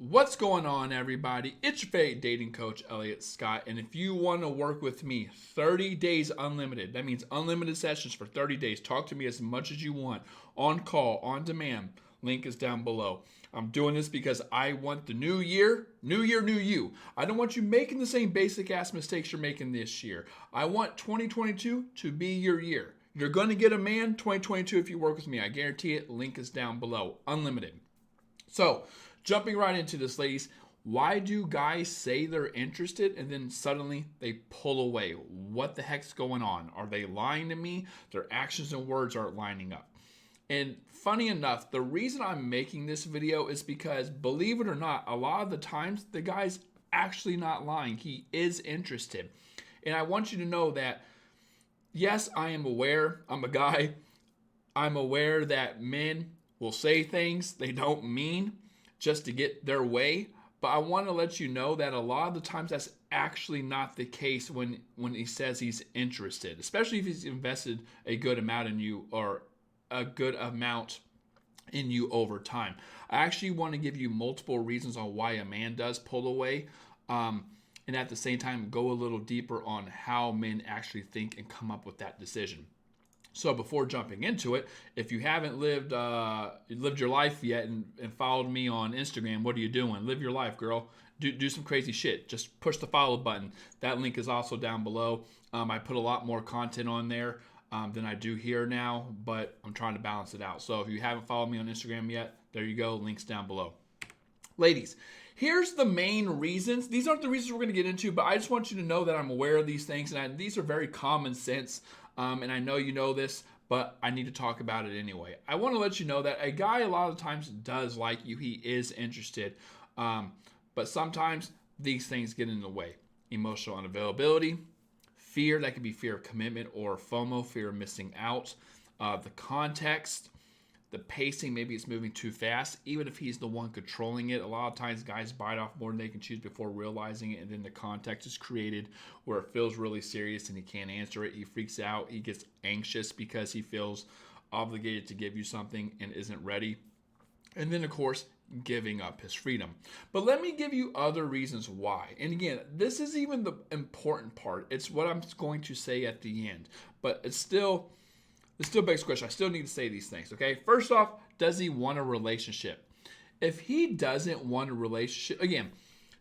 What's going on, everybody? It's your favorite dating coach, Elliot Scott. And if you want to work with me, 30 days unlimited. That means unlimited sessions for 30 days. Talk to me as much as you want, on call, on demand. Link is down below. I'm doing this because I want the new year, new you. I don't want you making the same basic ass mistakes you're making this year. I want 2022 to be your year. You're going to get a man 2022 if you work with me. I guarantee it. Link is down below. Unlimited. So, jumping right into this, ladies, why do guys say they're interested and then suddenly they pull away? What the heck's going on? Are they lying to me? Their actions and words aren't lining up. And funny enough, the reason I'm making this video is because, believe it or not, a lot of the times the guy's actually not lying. He is interested. And I want you to know that, yes, I am aware. I'm a guy. I'm aware that men will say things they don't mean just to get their way. But I want to let you know that a lot of the times that's actually not the case when he says he's interested, especially if he's invested a good amount in you or a good amount in you over time. I actually want to give you multiple reasons on why a man does pull away. And at the same time, go a little deeper on how men actually think and come up with that decision. So before jumping into it, if you haven't lived your life yet and followed me on Instagram, what are you doing? Live your life, girl. Do some crazy shit. Just push the follow button. That link is also down below. I put a lot more content on there than I do here now, but I'm trying to balance it out. So if you haven't followed me on Instagram yet, there you go. Links down below. Ladies, here's the main reasons. These aren't the reasons we're going to get into, but I just want you to know that I'm aware of these things, and these are very common sense. And I know you know this, but I need to talk about it anyway. I want to let you know that a guy a lot of times does like you. He is interested. But sometimes these things get in the way. Emotional unavailability, fear, that could be fear of commitment or FOMO, fear of missing out. The context, the pacing, maybe it's moving too fast. Even if he's the one controlling it, a lot of times guys bite off more than they can chew before realizing it, and then the context is created where it feels really serious and he can't answer it. He freaks out. He gets anxious because he feels obligated to give you something and isn't ready. And then, of course, giving up his freedom. But let me give you other reasons why. And again, this is even the important part. It's what I'm going to say at the end. But it still begs the question. I still need to say these things, okay? First off, does he want a relationship? If he doesn't want a relationship, again,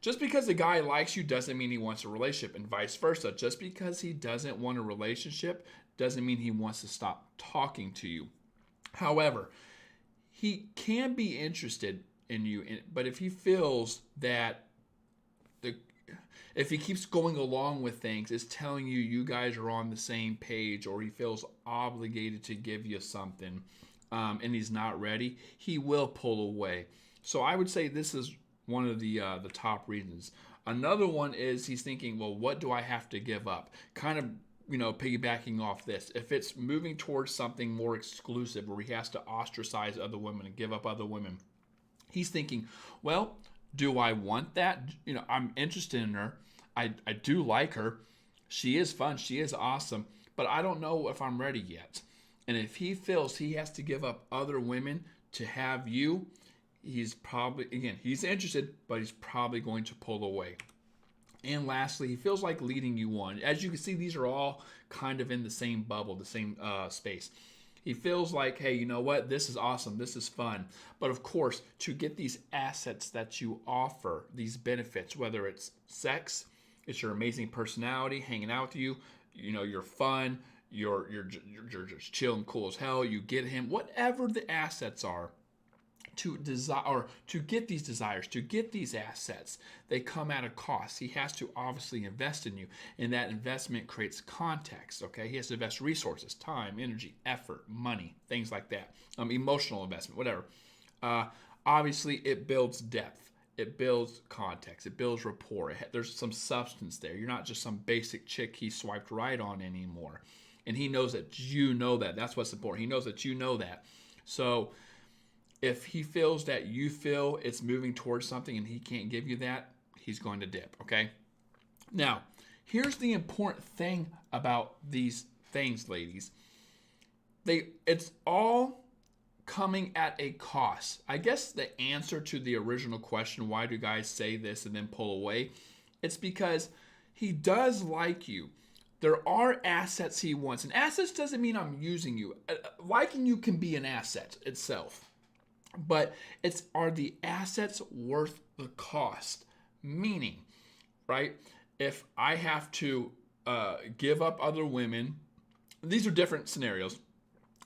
just because a guy likes you doesn't mean he wants a relationship, and vice versa. Just because he doesn't want a relationship doesn't mean he wants to stop talking to you. However, he can be interested in you, but if he feels that if he keeps going along with things, it's telling you guys are on the same page, or he feels obligated to give you something, and he's not ready, he will pull away. So I would say this is one of the top reasons. Another one is he's thinking, well, what do I have to give up? Kind of, piggybacking off this. If it's moving towards something more exclusive where he has to ostracize other women and give up other women, he's thinking, well, do I want that? I'm interested in her. I do like her. She is fun. She is awesome. But I don't know if I'm ready yet. And if he feels he has to give up other women to have you, he's probably, again, he's interested, but he's probably going to pull away. And lastly, he feels like leading you on. As you can see, these are all kind of in the same bubble, the same space. He feels like, hey, you know what? This is awesome. This is fun. But of course, to get these assets that you offer, these benefits, whether it's sex, it's your amazing personality, hanging out with you, you're fun, you're just chill and cool as hell, you get him, whatever the assets are, to desire or to get these desires, to get these assets, they come at a cost. He has to obviously invest in you, and that investment creates context. Okay, he has to invest resources, time, energy, effort, money, things like that. Emotional investment, whatever. Obviously, it builds depth, it builds context, it builds rapport. There's some substance there. You're not just some basic chick he swiped right on anymore, and he knows that you know that. That's what's important. He knows that you know that. So if he feels that you feel it's moving towards something and he can't give you that, he's going to dip, okay? Now, here's the important thing about these things, ladies. It's all coming at a cost. I guess the answer to the original question, why do guys say this and then pull away? It's because he does like you. There are assets he wants. And assets doesn't mean I'm using you. Liking you can be an asset itself. But are the assets worth the cost? Meaning, right? If I have to give up other women, these are different scenarios.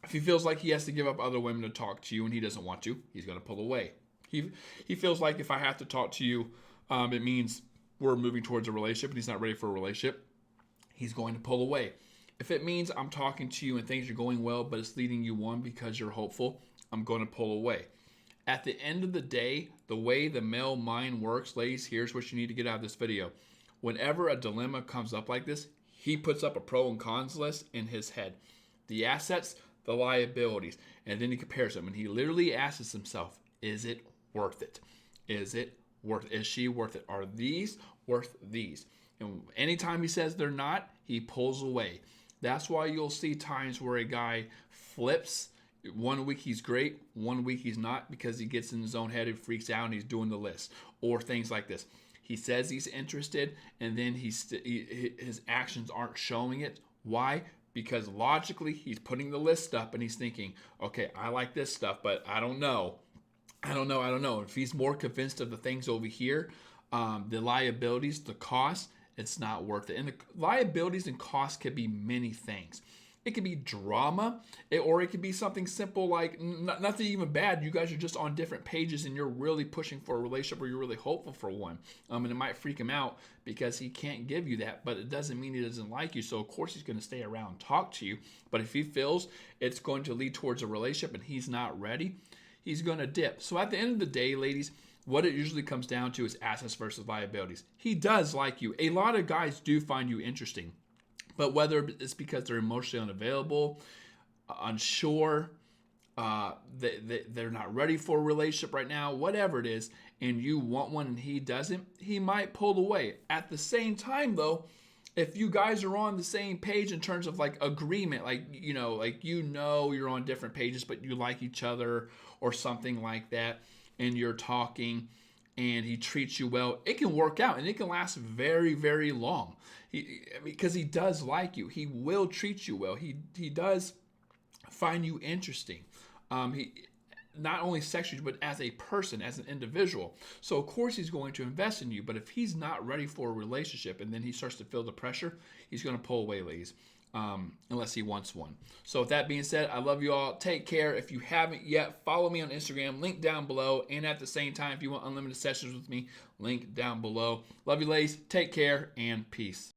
If he feels like he has to give up other women to talk to you and he doesn't want to, he's going to pull away. He feels like if I have to talk to you, it means we're moving towards a relationship and he's not ready for a relationship, he's going to pull away. If it means I'm talking to you and things are going well, but it's leading you on because you're hopeful, I'm going to pull away. At the end of the day, the way the male mind works, ladies, here's what you need to get out of this video. Whenever a dilemma comes up like this, he puts up a pro and cons list in his head. The assets, the liabilities, and then he compares them. And he literally asks himself, is it worth it? Is it worth it? Is she worth it? Are these worth these? And anytime he says they're not, he pulls away. That's why you'll see times where a guy flips. 1 week he's great, 1 week he's not, because he gets in his own head and freaks out and he's doing the list. Or things like this. He says he's interested and then his actions aren't showing it. Why? Because logically he's putting the list up and he's thinking, okay, I like this stuff, but I don't know. If he's more convinced of the things over here, the liabilities, the cost, it's not worth it. And the liabilities and costs could be many things. It could be drama, or it could be something simple like nothing even bad. You guys are just on different pages and you're really pushing for a relationship or you're really hopeful for one. And it might freak him out because he can't give you that, but it doesn't mean he doesn't like you. So of course he's going to stay around and talk to you. But if he feels it's going to lead towards a relationship and he's not ready, he's going to dip. So at the end of the day, ladies, what it usually comes down to is assets versus liabilities. He does like you. A lot of guys do find you interesting. But whether it's because they're emotionally unavailable, unsure, they're not ready for a relationship right now, whatever it is, and you want one and he doesn't, he might pull away. At the same time, though, if you guys are on the same page in terms of like agreement, you're on different pages, but you like each other or something like that, and you're talking and he treats you well, it can work out and it can last very, very long. Because he does like you. He will treat you well. He does find you interesting. He not only sexually, but as a person, as an individual. So of course he's going to invest in you. But if he's not ready for a relationship and then he starts to feel the pressure, he's going to pull away, ladies. Unless he wants one. So with that being said, I love you all. Take care. If you haven't yet, follow me on Instagram, link down below. And at the same time, if you want unlimited sessions with me, link down below. Love you, ladies. Take care and peace.